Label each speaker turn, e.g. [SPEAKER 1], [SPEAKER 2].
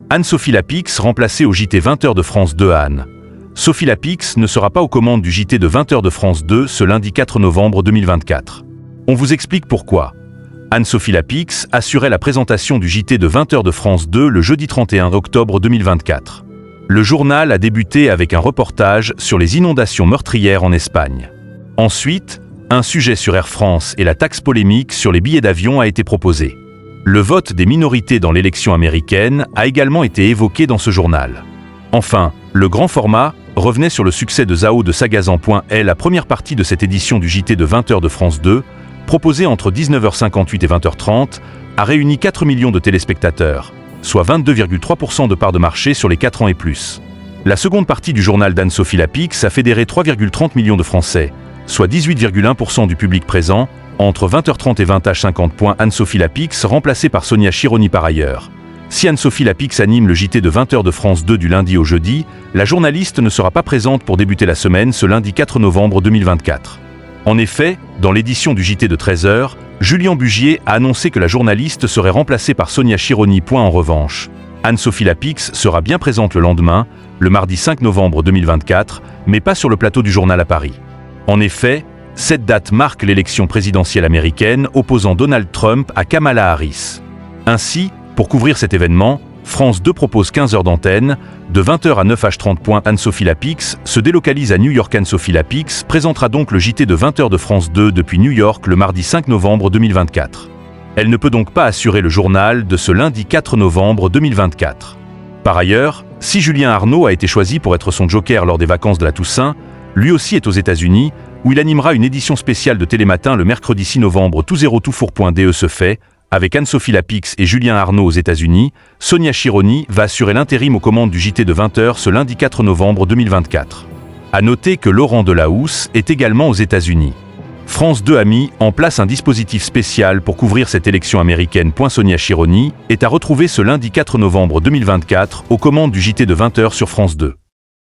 [SPEAKER 1] Anne-Sophie Lapix remplacée au JT 20h de France 2 à Anne. Sophie Lapix ne sera pas aux commandes du JT de 20h de France 2 ce lundi 4 novembre 2024. On vous explique pourquoi. Anne-Sophie Lapix assurait la présentation du JT de 20h de France 2 le jeudi 31 octobre 2024. Le journal a débuté avec un reportage sur les inondations meurtrières en Espagne. Ensuite, un sujet sur Air France et la taxe polémique sur les billets d'avion a été proposé. Le vote des minorités dans l'élection américaine a également été évoqué dans ce journal. Enfin, le grand format revenait sur le succès de Zao de Sagazan. La première partie de cette édition du JT de 20h de France 2, proposée entre 19h58 et 20h30, a réuni 4 millions de téléspectateurs, soit 22,3% de part de marché sur les 4 ans et plus. La seconde partie du journal d'Anne-Sophie Lapix a fédéré 3,30 millions de Français, soit 18,1% du public présent, entre 20h30 et 20h50. Anne-Sophie Lapix remplacée par Sonia Chironi par ailleurs. Si Anne-Sophie Lapix anime le JT de 20h de France 2 du lundi au jeudi, la journaliste ne sera pas présente pour débuter la semaine ce lundi 4 novembre 2024. En effet, dans l'édition du JT de 13h, Julien Bugier a annoncé que la journaliste serait remplacée par Sonia Chironi. En revanche, Anne-Sophie Lapix sera bien présente le lendemain, le mardi 5 novembre 2024, mais pas sur le plateau du journal à Paris. En effet, cette date marque l'élection présidentielle américaine opposant Donald Trump à Kamala Harris. Ainsi, pour couvrir cet événement, France 2 propose 15 heures d'antenne, de 20h à 9h30. Anne-Sophie Lapix se délocalise à New York. Anne-Sophie Lapix présentera donc le JT de 20h de France 2 depuis New York le mardi 5 novembre 2024. Elle ne peut donc pas assurer le journal de ce lundi 4 novembre 2024. Par ailleurs, si Julien Arnaud a été choisi pour être son joker lors des vacances de la Toussaint, lui aussi est aux États-Unis, où il animera une édition spéciale de Télématin le mercredi 6 novembre. Tout se fait. Avec Anne-Sophie Lapix et Julien Arnaud aux États-Unis, Sonia Chironi va assurer l'intérim aux commandes du JT de 20h ce lundi 4 novembre 2024. À noter que Laurent Delahousse est également aux États-Unis. France 2 a mis en place un dispositif spécial pour couvrir cette élection américaine. Sonia Chironi est à retrouver ce lundi 4 novembre 2024 aux commandes du JT de 20h sur France 2.